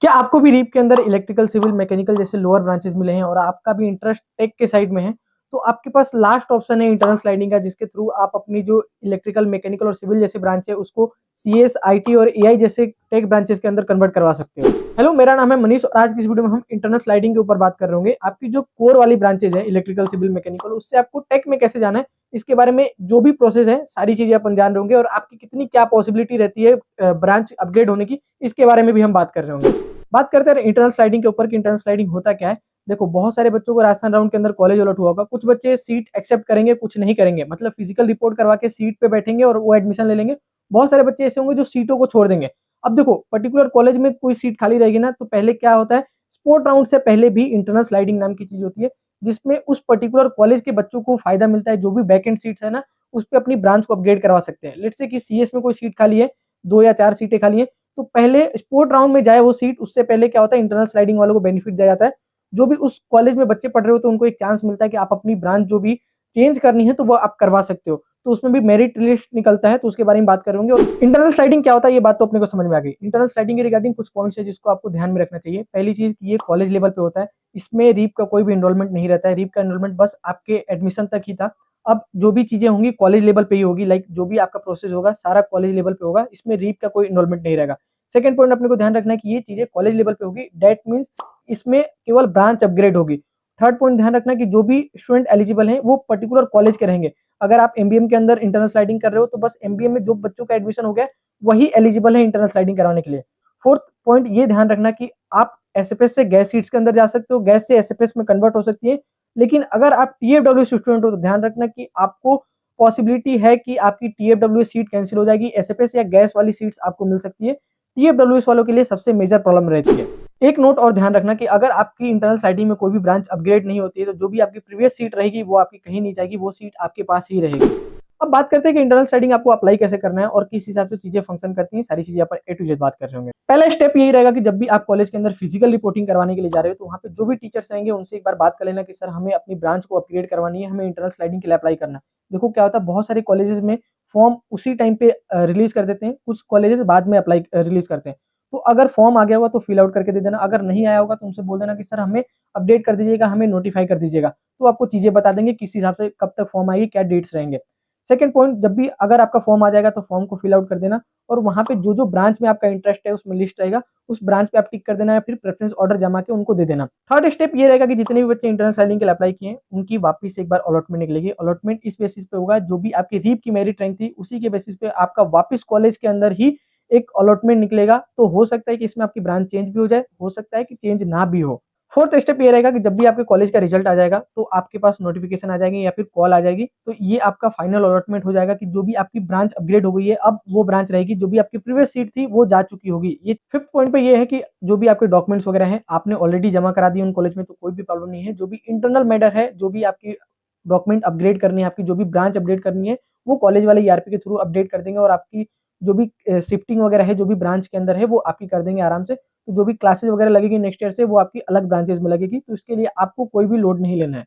क्या आपको भी रीप के अंदर इलेक्ट्रिकल, सिविल, मैकेनिकल जैसे लोअर ब्रांचेस मिले हैं और आपका भी इंटरेस्ट टेक के साइड में है, तो आपके पास लास्ट ऑप्शन है इंटरनल स्लाइडिंग का, जिसके थ्रू आप अपनी जो इलेक्ट्रिकल, मैकेनिकल और सिविल जैसे ब्रांच है उसको सीएस, आईटी और एआई जैसे टेक ब्रांचेस के अंदर कन्वर्ट करवा सकते हो। हेलो, मेरा नाम है मनीष और आज की इस वीडियो में हम इंटरनल स्लाइडिंग के ऊपर बात कर रहे होंगे। आपकी जो कोर वाली ब्रांचेज है इलेक्ट्रिकल, सिविल, मैकेनिकल, उससे आपको टेक में कैसे जाना है, इसके बारे में जो भी प्रोसेस है सारी चीजें अपन जान रहे होंगे और आपकी कितनी क्या पॉसिबिलिटी रहती है ब्रांच अपग्रेड होने की, इसके बारे में भी हम बात कर रहे होंगे। बात करते हैं इंटरनल स्लाइडिंग के ऊपर कि इंटरनल स्लाइडिंग होता क्या है। देखो, बहुत सारे बच्चों को राजस्थान राउंड के अंदर कॉलेज अलॉट हुआ होगा। कुछ बच्चे सीट एक्सेप्ट करेंगे, कुछ नहीं करेंगे, मतलब फिजिकल रिपोर्ट करवा के सीट पे बैठेंगे और वो एडमिशन ले लेंगे। बहुत सारे बच्चे ऐसे होंगे जो सीटों को छोड़ देंगे। अब देखो, पर्टिकुलर कॉलेज में कोई सीट खाली रहेगी ना, तो पहले क्या होता है, स्पोर्ट राउंड से पहले भी इंटरनल स्लाइडिंग नाम की चीज होती है, जिसमें उस पर्टिकुलर कॉलेज के बच्चों को फायदा मिलता है। जो भी बैकेंड सीट्स है ना, उस पर अपनी ब्रांच को अपग्रेड करवा सकते हैं। लेट्स से कि सीएस में कोई सीट खाली है, 2 या 4 सीटें खाली है, तो पहले स्पोर्ट राउंड में जाए वो सीट, उससे पहले क्या होता है, इंटरनल स्लाइडिंग वालों को बेनिफिट दिया जाता है। जो भी उस कॉलेज में बच्चे पढ़ रहे हो तो उनको एक चांस मिलता है कि आप अपनी ब्रांच जो भी चेंज करनी है तो वो आप करवा सकते हो। तो उसमें भी मेरिट लिस्ट निकलता है, तो उसके बारे में बात करेंगे। और इंटरनल स्लाइडिंग क्या होता है ये बात तो अपने को समझ में आ गई। इंटरनल स्लाइडिंग के रिगार्डिंग कुछ पॉइंट्स है जिसको आपको ध्यान में रखना चाहिए। पहली चीज कि ये कॉलेज लेवल पे होता है, इसमें रीप का कोई भी एनरोलमेंट नहीं रहता है। रीप का एनरोलमेंट बस आपके एडमिशन तक ही था। अब जो भी चीजें होंगी कॉलेज लेवल पे ही होगी, लाइक जो भी आपका प्रोसेस होगा सारा कॉलेज लेवल पे होगा। इसमें रीप का कोई एनरोलमेंट नहीं रहेगा। सेकंड पॉइंट अपने को ध्यान रखना है कि ये चीजें कॉलेज लेवल पे होगी, दैट मींस इसमें केवल ब्रांच अपग्रेड होगी। थर्ड पॉइंट ध्यान रखना कि जो भी स्टूडेंट एलिजिबल हैं वो पर्टिकुलर कॉलेज के रहेंगे। अगर आप एमबीएम के अंदर इंटरनल स्लाइडिंग कर रहे हो तो बस एमबीएम में जो बच्चों का एडमिशन हो गया वही एलिजिबल है इंटरनल स्लाइडिंग कराने के लिए। फोर्थ पॉइंट ये ध्यान रखना कि आप एसएफएस से गैस सीट्स के अंदर जा सकते हो, गैस से एसएफएस में कन्वर्ट हो सकती है। लेकिन अगर आप टीएफडब्ल्यू स्टूडेंट हो तो ध्यान रखना कि आपको पॉसिबिलिटी है कि आपकी टीएफडब्ल्यू सीट कैंसिल हो जाएगी, एसएफएस या गैस वाली सीट्स आपको मिल सकती है। टीएफडब्ल्यूएस वालों के लिए सबसे मेजर प्रॉब्लम रहती है। एक नोट और ध्यान रखना कि अगर आपकी इंटरनल स्लाइडिंग में कोई भी ब्रांच अपग्रेड नहीं होती है तो जो भी आपकी प्रीवियस सीट रहेगी वो आपकी कहीं नहीं जाएगी, वो सीट आपके पास ही रहेगी। अब बात करते हैं कि इंटरनल स्लाइडिंग आपको अप्लाई कैसे करना है और किस हिसाब से चीजें फंक्शन करती हैं, सारी चीजें अपन ए टू जेड बात कर रहे होंगे। पहला स्टेप यही रहेगा कि जब भी आप कॉलेज के अंदर फिजिकल रिपोर्टिंग करवाने के लिए जा रहे हो तो वहाँ पे जो भी टीचर्स रहेंगे उनसे एक बार बात कर लेना कि सर हमें अपनी ब्रांच को अपग्रेड करवानी है, हमें इंटरनल स्लाइडिंग के लिए अप्लाई करना है। देखो क्या होता है, बहुत सारे कॉलेजेस में फॉर्म उसी टाइम पे रिलीज कर देते हैं, कुछ कॉलेजेस बाद में अप्लाई रिलीज करते हैं। तो अगर फॉर्म आ गया होगा तो फिल आउट करके दे देना, अगर नहीं आया होगा तो उनसे बोल देना कि सर हमें अपडेट कर दीजिएगा, हमें नोटिफाई कर दीजिएगा। तो आपको चीजें बता देंगे किस हिसाब से कब तक फॉर्म आएगी, क्या डेट्स रहेंगे। सेकंड पॉइंट, जब भी अगर आपका फॉर्म आ जाएगा तो फॉर्म को फिल आउट कर देना और वहाँ पे जो जो ब्रांच में आपका इंटरेस्ट है उसमें लिस्ट रहेगा, उस ब्रांच पे आप टिक कर देना या फिर प्रेफरेंस ऑर्डर जमा के उनको दे देना। थर्ड स्टेप ये रहेगा कि जितने भी बच्चे इंटरनल स्लाइडिंग के लिए अप्लाई किए हैं उनकी वापस से एक बार अलॉटमेंट निकलेगी। अलॉटमेंट इस बेसिस पे होगा जो भी आपकी रीप की मेरिट रैंक थी उसी के बेसिस पे आपका वापस कॉलेज के अंदर ही एक अलॉटमेंट निकलेगा। तो हो सकता है कि इसमें आपकी ब्रांच चेंज भी हो जाए, हो सकता है कि चेंज ना भी हो। फोर्थ स्टेप ये रहेगा कि जब भी आपके कॉलेज का रिजल्ट आ जाएगा तो आपके पास नोटिफिकेशन आ जाएगी या फिर कॉल आ जाएगी, तो ये आपका फाइनल अलॉटमेंट हो जाएगा कि जो भी आपकी ब्रांच अपग्रेड हो गई है अब वो ब्रांच रहेगी, जो भी आपकी प्रीवियस सीट थी वो जा चुकी होगी। ये फिफ्थ पॉइंट पे ये है कि जो भी आपके डॉक्यूमेंट्स वगैरह हैं आपने ऑलरेडी जमा करा दिए उन कॉलेज में तो कोई भी प्रॉब्लम नहीं है। जो भी इंटरनल मैटर है, जो भी आपकी डॉक्यूमेंट अपग्रेड करनी है, आपकी जो भी ब्रांच अपडेट करनी है, वो कॉलेज वाले ईआरपी के थ्रू अपडेट कर देंगे और आपकी जो भी शिफ्टिंग वगैरह है जो भी ब्रांच के अंदर है वो आपकी कर देंगे आराम से। तो जो भी क्लासेस वगैरह लगेगी नेक्स्ट ईयर से वो आपकी अलग ब्रांचेस में लगेगी, तो इसके लिए आपको कोई भी लोड नहीं लेना है।